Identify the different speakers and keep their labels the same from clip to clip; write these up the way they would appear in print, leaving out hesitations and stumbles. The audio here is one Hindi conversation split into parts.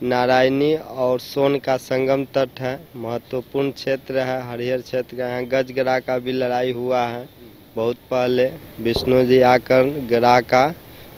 Speaker 1: नारायणी और सोन का संगम तट है। महत्वपूर्ण क्षेत्र है, हरिहर क्षेत्र का। यहाँ गजगरा का भी लड़ाई हुआ है बहुत पहले। विष्णु जी आकर गरा का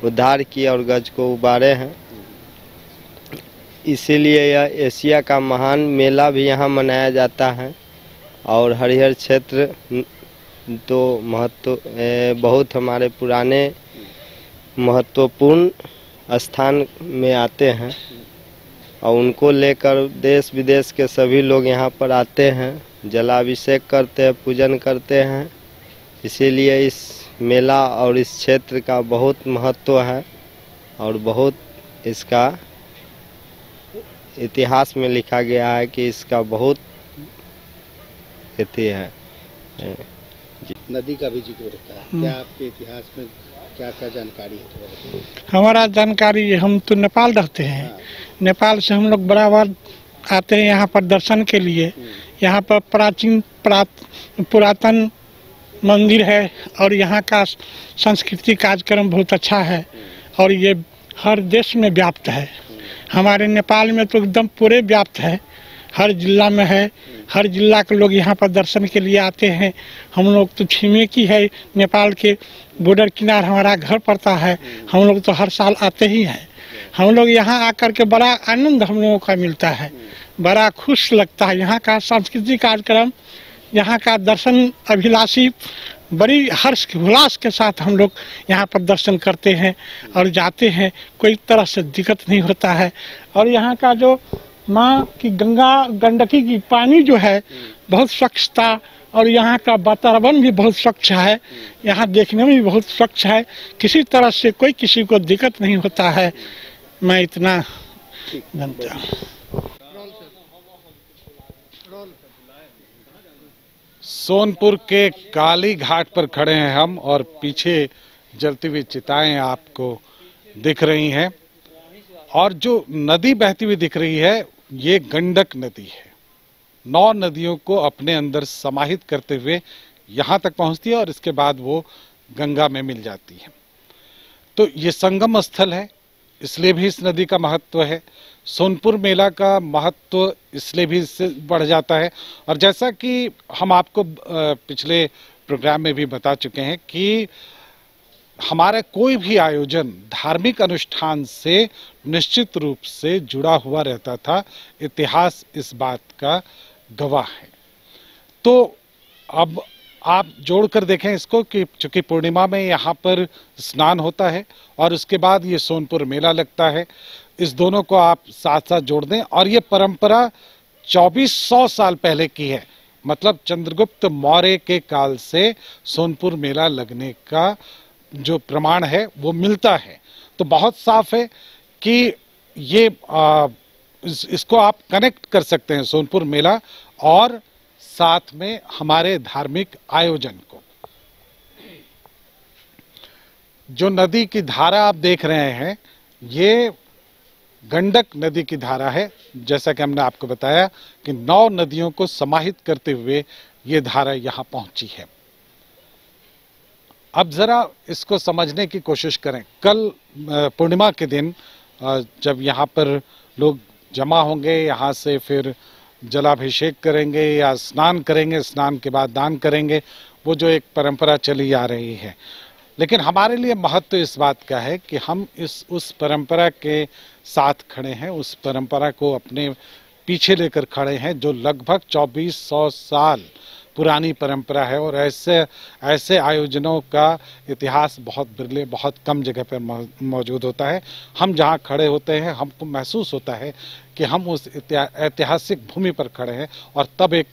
Speaker 1: उद्धार किए और गज को उबारे हैं। इसीलिए यह एशिया का महान मेला भी यहाँ मनाया जाता है। और हरिहर क्षेत्र तो बहुत हमारे पुराने महत्वपूर्ण स्थान में आते हैं और उनको लेकर देश विदेश के सभी लोग यहाँ पर आते हैं, जलाभिषेक करते हैं, पूजन करते हैं। इसीलिए इस मेला और इस क्षेत्र का बहुत महत्व है और बहुत इसका इतिहास में लिखा गया है कि इसका बहुत इति है।
Speaker 2: नदी का भी जिक्र होता है, क्या आपके इतिहास में क्या क्या जानकारी है?
Speaker 3: हमारा जानकारी, हम तो नेपाल रहते हैं। नेपाल से हम लोग बराबर आते हैं यहाँ पर दर्शन के लिए। यहाँ पर पुरातन मंदिर है और यहाँ का सांस्कृतिक कार्यक्रम बहुत अच्छा है और ये हर देश में व्याप्त है। हमारे नेपाल में तो एकदम पूरे व्याप्त है, हर जिला में है। हर जिला के लोग यहाँ पर दर्शन के लिए आते हैं। हम लोग तो छिमेकी है, नेपाल के बॉर्डर किनार हमारा घर पड़ता है। हम लोग तो हर साल आते ही हैं। हम लोग यहाँ आकर के बड़ा आनंद हम लोगों का मिलता है, बड़ा खुश लगता है। यहाँ का सांस्कृतिक कार्यक्रम, यहाँ का दर्शन अभिलाषी बड़ी हर्ष उल्लास के साथ हम लोग यहाँ पर दर्शन करते हैं और जाते हैं। कोई तरह से दिक्कत नहीं होता है। और यहाँ का जो माँ की गंडकी की पानी जो है बहुत स्वच्छता, और यहाँ का वातावरण भी बहुत स्वच्छ है। यहाँ देखने में भी बहुत स्वच्छ है, किसी तरह से कोई किसी को दिक्कत नहीं होता है। मैं इतना जानता हूँ।
Speaker 4: सोनपुर के काली घाट पर खड़े हैं हम और पीछे जलती हुई चिताएं आपको दिख रही हैं और जो नदी बहती हुई दिख रही है ये गंडक नदी है। 9 नदियों को अपने अंदर समाहित करते हुए यहाँ तक पहुँचती है और इसके बाद वो गंगा में मिल जाती है। तो ये संगम स्थल है, इसलिए भी इस नदी का महत्व है। सोनपुर मेला का महत्व इसलिए भी इससे बढ़ जाता है। और जैसा कि हम आपको पिछले प्रोग्राम में भी बता चुके हैं कि हमारा कोई भी आयोजन धार्मिक अनुष्ठान से निश्चित रूप से जुड़ा हुआ रहता था। इतिहास इस बात का गवाह है। तो अब आप जोड़कर देखें इसको कि चूंकि पूर्णिमा में यहाँ पर स्नान होता है और उसके बाद ये सोनपुर मेला लगता है, इस दोनों को आप साथ साथ जोड़ दें और ये परंपरा 2400 साल पहले की है। मतलब चंद्रगुप्त मौर्य के काल से सोनपुर मेला लगने का जो प्रमाण है वो मिलता है। तो बहुत साफ है कि ये इसको आप कनेक्ट कर सकते हैं सोनपुर मेला और साथ में हमारे धार्मिक आयोजन को। जो नदी की धारा आप देख रहे हैं ये गंडक नदी की धारा है। जैसा कि हमने आपको बताया कि 9 नदियों को समाहित करते हुए ये धारा यहाँ पहुंची है। अब जरा इसको समझने की कोशिश करें। कल पूर्णिमा के दिन जब यहाँ पर लोग जमा होंगे, यहाँ से फिर जलाभिषेक करेंगे या स्नान करेंगे, स्नान के बाद दान करेंगे, वो जो एक परंपरा चली आ रही है। लेकिन हमारे लिए महत्व इस बात का है कि हम उस परंपरा के साथ खड़े हैं, उस परंपरा को अपने पीछे लेकर खड़े हैं जो लगभग 2400 साल पुरानी परंपरा है। और ऐसे आयोजनों का इतिहास बहुत बिरले, बहुत कम जगह पर मौजूद होता है। हम जहाँ खड़े होते हैं हमको महसूस होता है कि हम उस ऐतिहासिक भूमि पर खड़े हैं और तब एक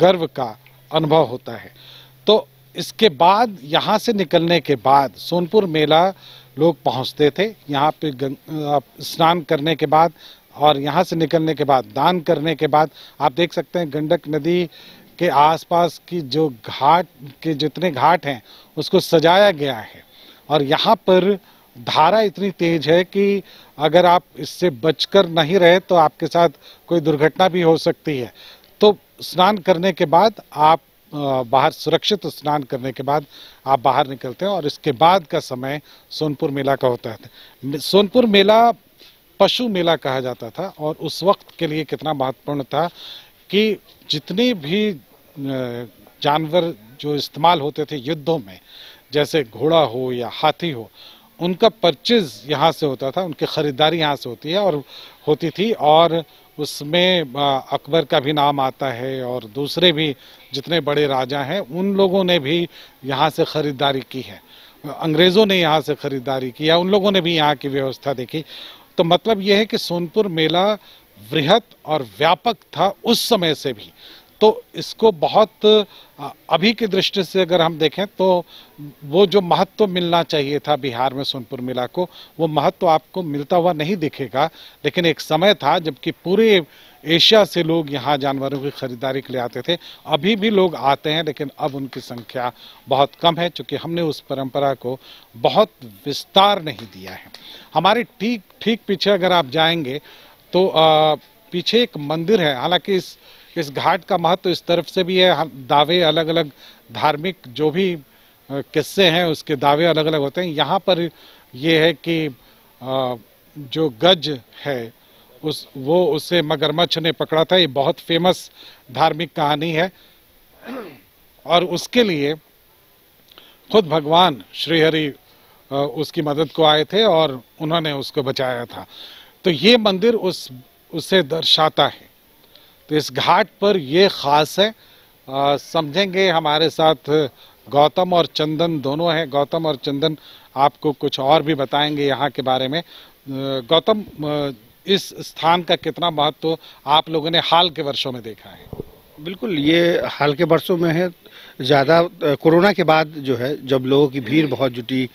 Speaker 4: गर्व का अनुभव होता है। तो इसके बाद यहाँ से निकलने के बाद सोनपुर मेला लोग पहुँचते थे। यहाँ पे स्नान करने के बाद और यहाँ से निकलने के बाद दान करने के बाद आप देख सकते हैं गंडक नदी के आसपास की जो घाट के जितने घाट हैं उसको सजाया गया है। और यहाँ पर धारा इतनी तेज है कि अगर आप इससे बचकर नहीं रहे तो आपके साथ कोई दुर्घटना भी हो सकती है। तो स्नान करने के बाद आप बाहर, सुरक्षित स्नान करने के बाद आप बाहर निकलते हैं और इसके बाद का समय सोनपुर मेला का होता है। सोनपुर मेला पशु मेला कहा जाता था और उस वक्त के लिए कितना महत्वपूर्ण था कि जितने भी जानवर जो इस्तेमाल होते थे युद्धों में, जैसे घोड़ा हो या हाथी हो, उनका परचेज यहाँ से होता था, उनकी खरीदारी यहाँ से होती थी और उसमें अकबर का भी नाम आता है और दूसरे भी जितने बड़े राजा हैं उन लोगों ने भी यहाँ से खरीदारी की है, अंग्रेज़ों ने यहाँ से खरीदारी की है, उन लोगों ने भी यहाँ की व्यवस्था देखी। तो मतलब यह है कि सोनपुर मेला वृहत और व्यापक था उस समय से भी। तो इसको बहुत अभी की दृष्टि से अगर हम देखें तो वो जो महत्व मिलना चाहिए था बिहार में सोनपुर मेला को, वो महत्व आपको मिलता हुआ नहीं दिखेगा। लेकिन एक समय था जबकि पूरे एशिया से लोग यहाँ जानवरों की खरीदारी के लिए आते थे। अभी भी लोग आते हैं लेकिन अब उनकी संख्या बहुत कम है, क्योंकि हमने उस परंपरा को बहुत विस्तार नहीं दिया है। हमारे ठीक पीछे अगर आप जाएंगे तो पीछे एक मंदिर है। हालांकि इस घाट का महत्व इस तरफ से भी है, दावे अलग अलग धार्मिक जो भी किस्से हैं उसके दावे अलग अलग होते हैं। यहाँ पर ये है कि जो गज है उसे मगरमच्छ ने पकड़ा था। ये बहुत फेमस धार्मिक कहानी है और उसके लिए खुद भगवान श्रीहरि उसकी मदद को आए थे और उन्होंने उसको बचाया था। तो ये मंदिर उसे दर्शाता है। तो इस घाट पर ये खास है। समझेंगे हमारे साथ गौतम और चंदन दोनों हैं। गौतम और चंदन आपको कुछ और भी बताएंगे यहाँ के बारे में। गौतम, इस स्थान का कितना महत्व आप लोगों ने हाल के वर्षों में देखा है?
Speaker 2: बिल्कुल, ये हाल के वर्षों में है। ज़्यादा कोरोना के बाद जो है, जब लोगों की भीड़ बहुत जुटी,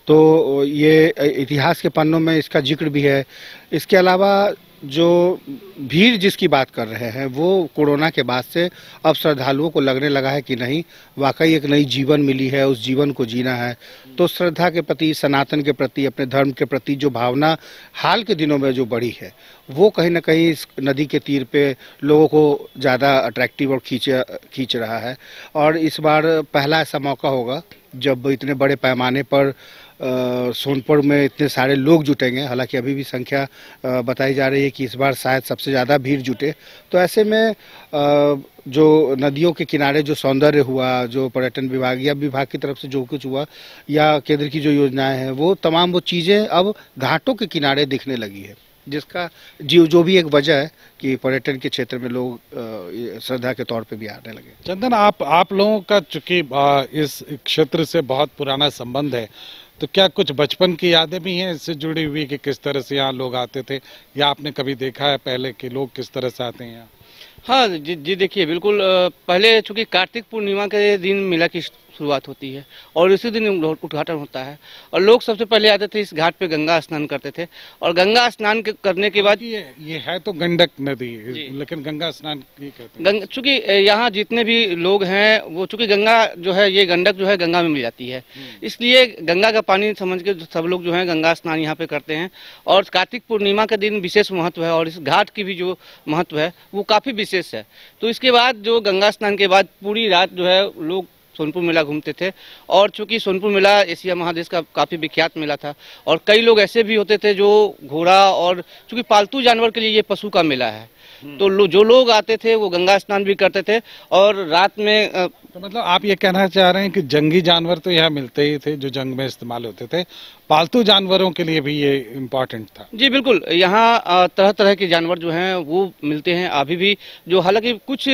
Speaker 2: तो ये इतिहास के पन्नों में इसका जिक्र भी है। इसके अलावा जो भीड़ जिसकी बात कर रहे हैं वो कोरोना के बाद से अब श्रद्धालुओं को लगने लगा है कि नहीं, वाकई एक नई जीवन मिली है, उस जीवन को जीना है। तो श्रद्धा के प्रति, सनातन के प्रति, अपने धर्म के प्रति जो भावना हाल के दिनों में जो बढ़ी है, वो कहीं ना कहीं इस नदी के तीर पे लोगों को ज़्यादा अट्रैक्टिव और खींच रहा है। और इस बार पहला ऐसा मौका होगा जब इतने बड़े पैमाने पर सोनपुर में इतने सारे लोग जुटेंगे। हालांकि अभी भी संख्या बताई जा रही है कि इस बार शायद सबसे ज़्यादा भीड़ जुटे। तो ऐसे में जो नदियों के किनारे जो सौंदर्य हुआ, जो पर्यटन विभाग या विभाग की तरफ से जो कुछ हुआ या केंद्र की जो योजनाएं हैं, वो तमाम वो चीज़ें अब घाटों के किनारे दिखने लगी है, जिसका जो भी एक वजह है कि पर्यटन के क्षेत्र में लोग श्रद्धा के तौर पे भी आने लगे।
Speaker 4: चंदन, आप लोगों का चूंकि इस क्षेत्र से बहुत पुराना संबंध है, तो क्या कुछ बचपन की यादें भी हैं इससे जुड़ी हुई कि किस तरह से यहाँ लोग आते थे, या आपने कभी देखा है पहले कि लोग किस तरह से आते हैं यहाँ?
Speaker 5: हाँ जी देखिए, बिल्कुल। पहले चूंकि कार्तिक पूर्णिमा के दिन मेला की शुरुआत होती है और इसी दिन उद्घाटन होता है और लोग सबसे पहले आते थे इस घाट पे गंगा स्नान करते थे। और गंगा स्नान करने के बाद
Speaker 4: ये है तो गंडक नदी, लेकिन गंगा स्नान कहते हैं।
Speaker 5: चूंकि यहाँ जितने भी लोग हैं वो, चूंकि गंगा जो है, ये गंडक जो है गंगा में मिल जाती है, इसलिए गंगा का पानी समझ के सब लोग जो है गंगा स्नान यहाँ पे करते हैं। और कार्तिक पूर्णिमा का दिन विशेष महत्व है और इस घाट की भी जो महत्व है वो काफी विशेष है। तो इसके बाद जो गंगा स्नान के बाद पूरी रात जो है लोग सोनपुर मेला घूमते थे। और चूंकि सोनपुर मेला एशिया महादेश का काफ़ी विख्यात मेला था और कई लोग ऐसे भी होते थे जो घोड़ा, और चूंकि पालतू जानवर के लिए ये पशु का मेला है, तो जो लोग आते थे वो गंगा स्नान भी करते थे। और रात में
Speaker 4: तो मतलब आप ये कहना चाह रहे हैं कि जंगी जानवर तो यहाँ मिलते ही थे जो जंग में इस्तेमाल होते थे, पालतू जानवरों के लिए भी ये इम्पोर्टेंट था?
Speaker 5: जी बिल्कुल, यहाँ तरह तरह के जानवर जो हैं वो मिलते हैं अभी भी। जो हालांकि कुछ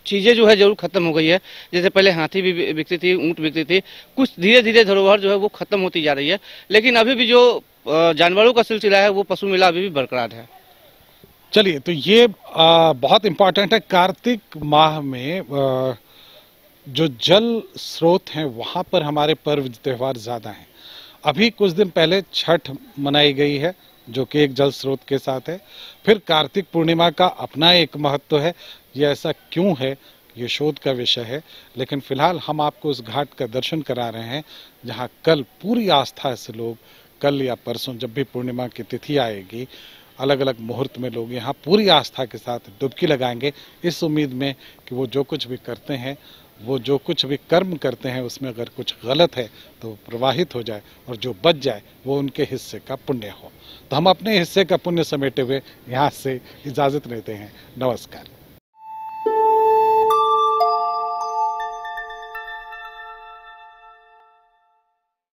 Speaker 5: चीज़ें जो है जरूर खत्म हो गई है, जैसे पहले हाथी भी बिकती थी, ऊँट बिकती थी, कुछ धीरे धीरे धरोहर जो है वो खत्म होती जा रही है। लेकिन अभी भी जो जानवरों का सिलसिला है वो पशु मेला अभी भी बरकरार है।
Speaker 4: चलिए, तो ये बहुत इम्पोर्टेंट है। कार्तिक माह में जो जल स्रोत हैं वहाँ पर हमारे पर्व त्यौहार ज़्यादा हैं। अभी कुछ दिन पहले छठ मनाई गई है जो कि एक जल स्रोत के साथ है। फिर कार्तिक पूर्णिमा का अपना एक महत्व है। ये ऐसा क्यों है, ये शोध का विषय है। लेकिन फिलहाल हम आपको उस घाट का दर्शन करा रहे हैं जहाँ कल पूरी आस्था से लोग, कल या परसों जब भी पूर्णिमा की तिथि आएगी, अलग अलग मुहूर्त में लोग यहाँ पूरी आस्था के साथ डुबकी लगाएंगे, इस उम्मीद में कि वो जो कुछ भी करते हैं वो जो कुछ भी कर्म करते हैं उसमें अगर कुछ गलत है तो प्रवाहित हो जाए और जो बच जाए वो उनके हिस्से का पुण्य हो। तो हम अपने हिस्से का पुण्य समेटे हुए यहाँ से इजाज़त लेते हैं। नमस्कार।